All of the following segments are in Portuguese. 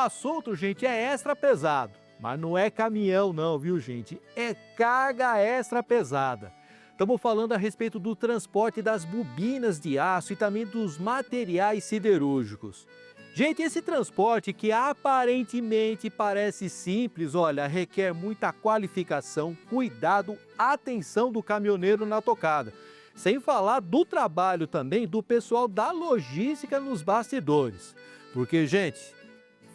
assunto, gente, é extra pesado. Mas não é caminhão não, viu, gente? É carga extra pesada. Estamos falando a respeito do transporte das bobinas de aço e também dos materiais siderúrgicos. Gente, esse transporte que aparentemente parece simples, olha, requer muita qualificação, cuidado, atenção do caminhoneiro na tocada. Sem falar do trabalho também do pessoal da logística nos bastidores. Porque, gente,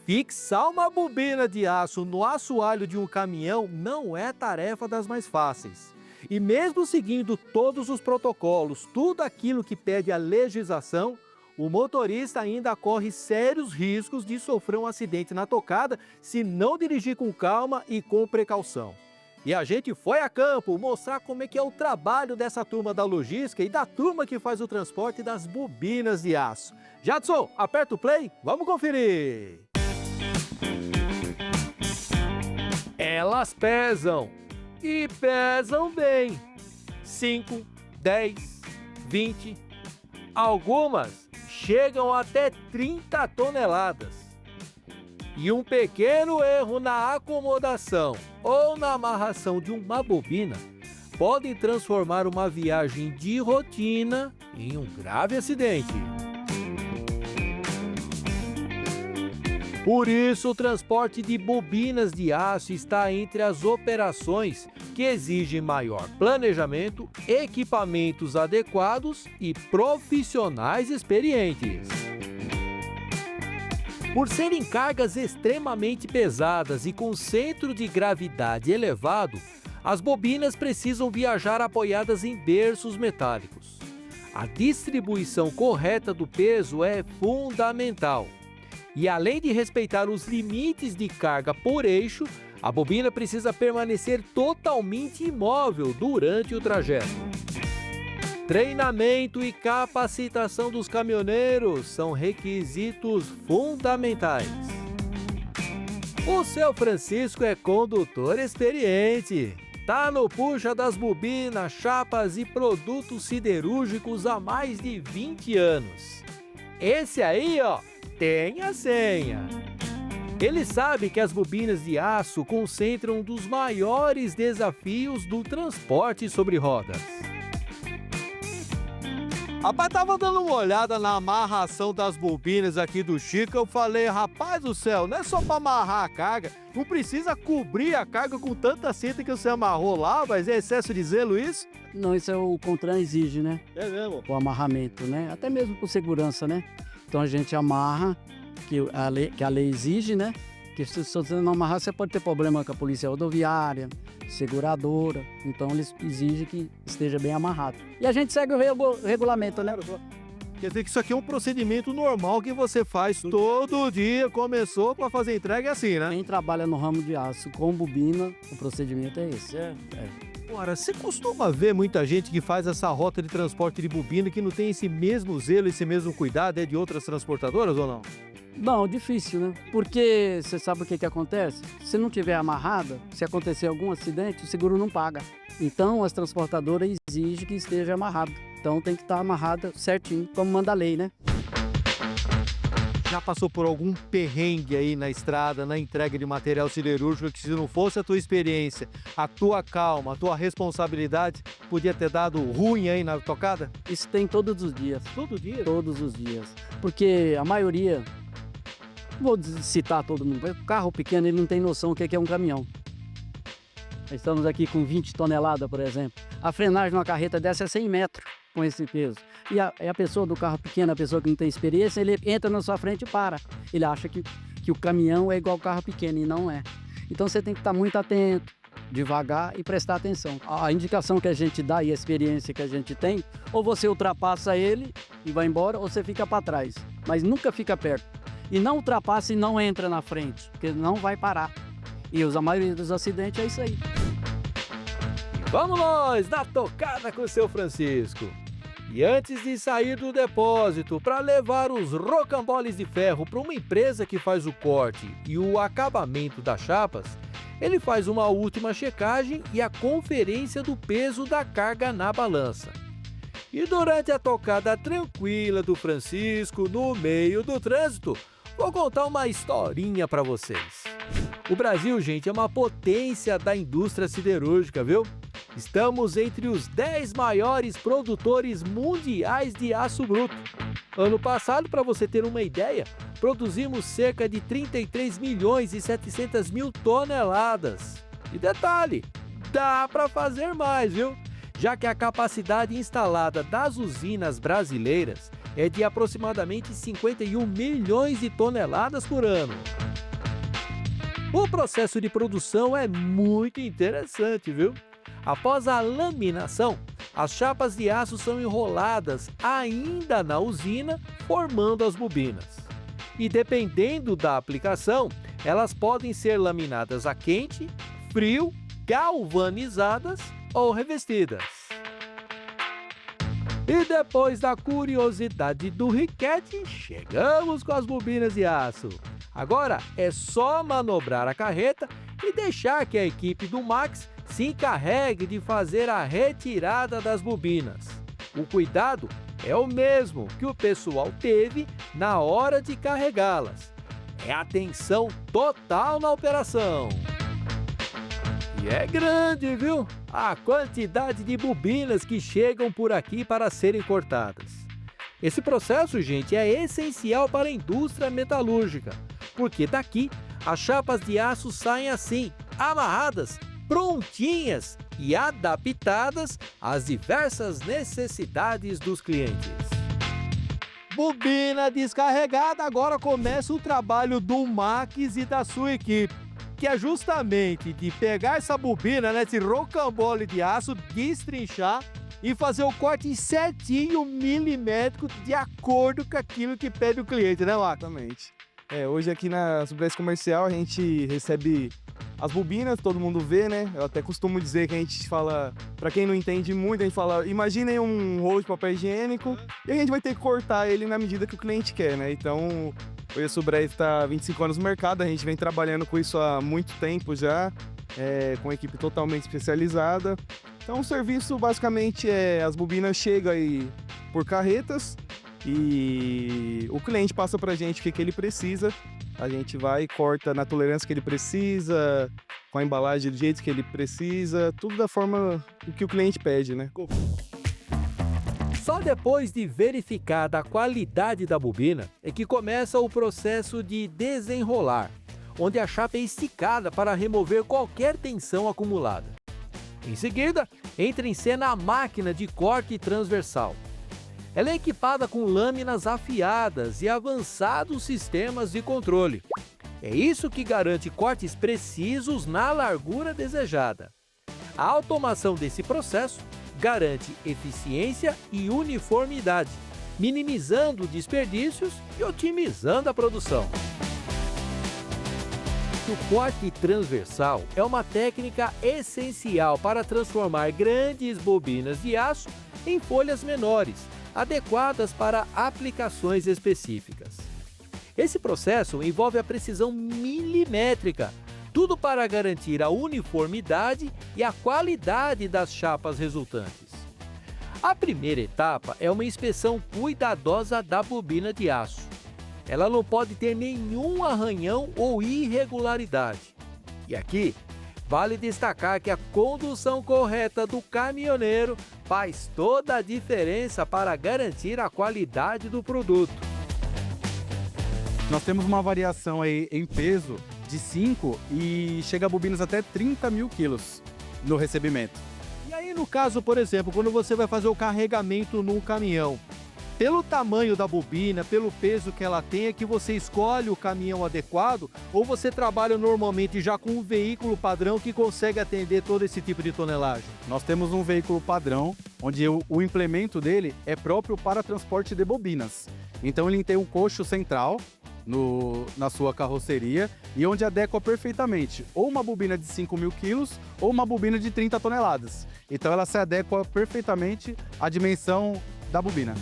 fixar uma bobina de aço no assoalho de um caminhão não é tarefa das mais fáceis. E mesmo seguindo todos os protocolos, tudo aquilo que pede a legislação, o motorista ainda corre sérios riscos de sofrer um acidente na tocada se não dirigir com calma e com precaução. E a gente foi a campo mostrar como é que é o trabalho dessa turma da logística e da turma que faz o transporte das bobinas de aço. Jadson, aperta o play, vamos conferir! Elas pesam, e pesam bem. 5, 10, 20, algumas chegam até 30 toneladas. E um pequeno erro na acomodação ou na amarração de uma bobina podem transformar uma viagem de rotina em um grave acidente. Por isso, o transporte de bobinas de aço está entre as operações que exigem maior planejamento, equipamentos adequados e profissionais experientes. Por serem cargas extremamente pesadas e com centro de gravidade elevado, as bobinas precisam viajar apoiadas em berços metálicos. A distribuição correta do peso é fundamental. E além de respeitar os limites de carga por eixo, a bobina precisa permanecer totalmente imóvel durante o trajeto. Treinamento e capacitação dos caminhoneiros são requisitos fundamentais. O seu Francisco é condutor experiente. Tá no puxa das bobinas, chapas e produtos siderúrgicos há mais de 20 anos. Esse aí, ó, tem a senha. Ele sabe que as bobinas de aço concentram um dos maiores desafios do transporte sobre rodas. Rapaz, tava dando uma olhada na amarração das bobinas aqui do Chico, eu falei, rapaz do céu, não é só para amarrar a carga, não precisa cobrir a carga com tanta cinta que você amarrou lá, mas é excesso de zelo isso? Não, isso é o CONTRAN exige, né? É mesmo? O amarramento, né? Até mesmo por segurança, né? Então a gente amarra, que a lei exige, né? Que se você não amarrar, você pode ter problema com a polícia rodoviária, seguradora. Então eles exigem que esteja bem amarrado. E a gente segue o regulamento, né? Quer dizer que isso aqui é um procedimento normal que você faz todo dia, começou para fazer entrega assim, né? Quem trabalha no ramo de aço com bobina, o procedimento é esse. Agora, você costuma ver muita gente que faz essa rota de transporte de bobina que não tem esse mesmo zelo, esse mesmo cuidado de outras transportadoras ou não? Não, difícil, né? Porque você sabe o que acontece? Se não tiver amarrada, se acontecer algum acidente, o seguro não paga. Então, as transportadoras exigem que esteja amarrado. Então, tem que estar amarrada certinho, como manda a lei, né? Já passou por algum perrengue aí na estrada, na entrega de material siderúrgico, que se não fosse a tua experiência, a tua calma, a tua responsabilidade, podia ter dado ruim aí na tocada? Isso tem todos os dias. Todo dia? Todos os dias. Porque a maioria, vou citar todo mundo, o carro pequeno ele não tem noção do que é um caminhão. Estamos aqui com 20 toneladas, por exemplo. A frenagem numa carreta dessa é 100 metros com esse peso. E a pessoa do carro pequeno, a pessoa que não tem experiência, ele entra na sua frente e para. Ele acha que o caminhão é igual ao carro pequeno e não é. Então você tem que estar muito atento, devagar e prestar atenção. A indicação que a gente dá e a experiência que a gente tem, ou você ultrapassa ele e vai embora, ou você fica para trás. Mas nunca fica perto. E não ultrapassa e não entra na frente, porque não vai parar. E a maioria dos acidentes é isso aí. Vamos nós, na tocada com o seu Francisco. E antes de sair do depósito para levar os rocamboles de ferro para uma empresa que faz o corte e o acabamento das chapas, ele faz uma última checagem e a conferência do peso da carga na balança. E durante a tocada tranquila do Francisco, no meio do trânsito, Vou contar uma historinha para vocês. O Brasil, gente, é uma potência da indústria siderúrgica, viu? Estamos entre os 10 maiores produtores mundiais de aço bruto. Ano passado, para você ter uma ideia, produzimos cerca de 33 milhões e 700 mil toneladas. E detalhe, dá para fazer mais, viu? Já que a capacidade instalada das usinas brasileiras é de aproximadamente 51 milhões de toneladas por ano. O processo de produção é muito interessante, viu? Após a laminação, as chapas de aço são enroladas ainda na usina, formando as bobinas. E dependendo da aplicação, elas podem ser laminadas a quente, frio, galvanizadas ou revestidas. E depois da curiosidade do Riquete, chegamos com as bobinas de aço. Agora é só manobrar a carreta e deixar que a equipe do Max se encarregue de fazer a retirada das bobinas. O cuidado é o mesmo que o pessoal teve na hora de carregá-las. É atenção total na operação. E é grande, viu? A quantidade de bobinas que chegam por aqui para serem cortadas. Esse processo, gente, é essencial para a indústria metalúrgica, porque daqui as chapas de aço saem assim, amarradas, prontinhas e adaptadas às diversas necessidades dos clientes. Bobina descarregada, agora começa o trabalho do Max e da sua equipe, que é justamente de pegar essa bobina, esse rocambole de aço, destrinchar e fazer o corte certinho, milimétrico, de acordo com aquilo que pede o cliente, né, Max? Exatamente. Hoje aqui na Subress Comercial a gente recebe as bobinas, todo mundo vê, né? Eu até costumo dizer que a gente fala, pra quem não entende muito, a gente fala, imaginem um rolo de papel higiênico e a gente vai ter que cortar ele na medida que o cliente quer, né? Então, hoje a Subress está há 25 anos no mercado, a gente vem trabalhando com isso há muito tempo já, com uma equipe totalmente especializada. Então, o serviço basicamente as bobinas chegam aí por carretas e o cliente passa pra gente o que ele precisa. A gente vai e corta na tolerância que ele precisa, com a embalagem do jeito que ele precisa, tudo da forma que o cliente pede, né? Só depois de verificada a qualidade da bobina é que começa o processo de desenrolar, onde a chapa é esticada para remover qualquer tensão acumulada. Em seguida, entra em cena a máquina de corte transversal. Ela é equipada com lâminas afiadas e avançados sistemas de controle. É isso que garante cortes precisos na largura desejada. A automação desse processo garante eficiência e uniformidade, minimizando desperdícios e otimizando a produção. O corte transversal é uma técnica essencial para transformar grandes bobinas de aço em folhas menores, adequadas para aplicações específicas. Esse processo envolve a precisão milimétrica, tudo para garantir a uniformidade e a qualidade das chapas resultantes. A primeira etapa é uma inspeção cuidadosa da bobina de aço. Ela não pode ter nenhum arranhão ou irregularidade. E aqui, vale destacar que a condução correta do caminhoneiro faz toda a diferença para garantir a qualidade do produto. Nós temos uma variação aí em peso de 5 e chega a bobinas até 30 mil quilos no recebimento. E aí, no caso, por exemplo, quando você vai fazer o carregamento num caminhão, pelo tamanho da bobina, pelo peso que ela tem, é que você escolhe o caminhão adequado, ou você trabalha normalmente já com um veículo padrão que consegue atender todo esse tipo de tonelagem? Nós temos um veículo padrão, onde o implemento dele é próprio para transporte de bobinas. Então ele tem um coxo central na sua carroceria e onde adequa perfeitamente ou uma bobina de 5 mil quilos ou uma bobina de 30 toneladas. Então ela se adequa perfeitamente à dimensão da bobina.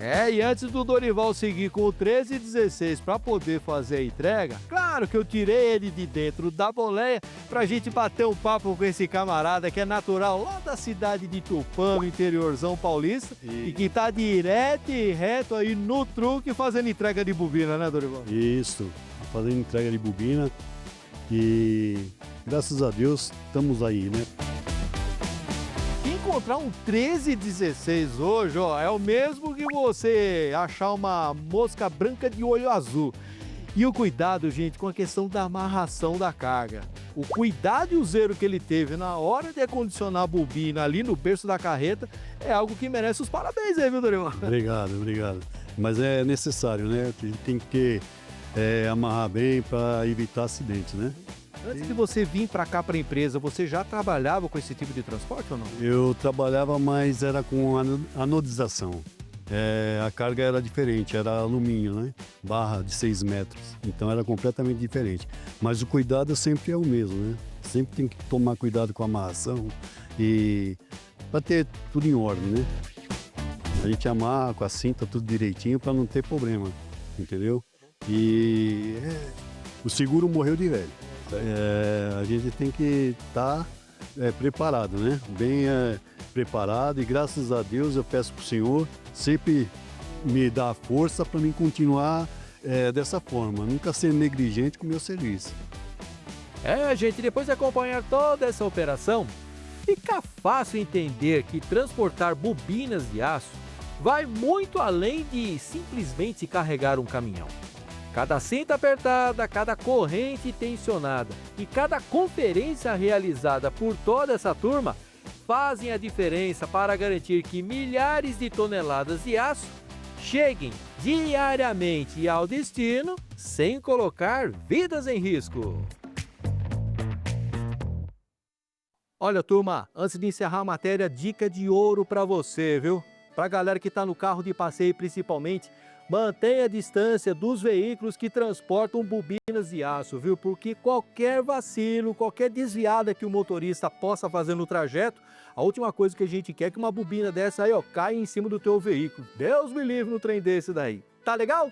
E antes do Dorival seguir com o 1316 para poder fazer a entrega, claro que eu tirei ele de dentro da boleia pra gente bater um papo com esse camarada que é natural lá da cidade de Tupã, no interiorzão paulista, e que tá direto e reto aí no truque fazendo entrega de bobina, né, Dorival? Isso, fazendo entrega de bobina e graças a Deus estamos aí, né? Encontrar um 1316 hoje, ó, é o mesmo que você achar uma mosca branca de olho azul. E o cuidado, gente, com a questão da amarração da carga. O cuidado e o zelo que ele teve na hora de acondicionar a bobina ali no berço da carreta é algo que merece os parabéns aí, viu, Dorival? Obrigado. Mas é necessário, né? A gente tem que amarrar bem para evitar acidentes, né? Antes de você vir para cá para a empresa, você já trabalhava com esse tipo de transporte ou não? Eu trabalhava, mas era com anodização. A carga era diferente, era alumínio, né? Barra de 6 metros, então era completamente diferente. Mas o cuidado sempre é o mesmo, né? Sempre tem que tomar cuidado com a amarração e para ter tudo em ordem, né? A gente amarra com a cinta tudo direitinho para não ter problema, entendeu? E o seguro morreu de velho. A gente tem que estar preparado, né? Bem preparado, e graças a Deus eu peço para o Senhor sempre me dar força para mim continuar dessa forma, nunca ser negligente com o meu serviço. Gente, depois de acompanhar toda essa operação, fica fácil entender que transportar bobinas de aço vai muito além de simplesmente carregar um caminhão. Cada cinta apertada, cada corrente tensionada e cada conferência realizada por toda essa turma fazem a diferença para garantir que milhares de toneladas de aço cheguem diariamente ao destino sem colocar vidas em risco. Olha, turma, antes de encerrar a matéria, dica de ouro para você, viu? Para a galera que está no carro de passeio principalmente, mantenha a distância dos veículos que transportam bobinas de aço, viu? Porque qualquer vacilo, qualquer desviada que o motorista possa fazer no trajeto, a última coisa que a gente quer é que uma bobina dessa aí, ó, caia em cima do teu veículo. Deus me livre no trem desse daí. Tá legal?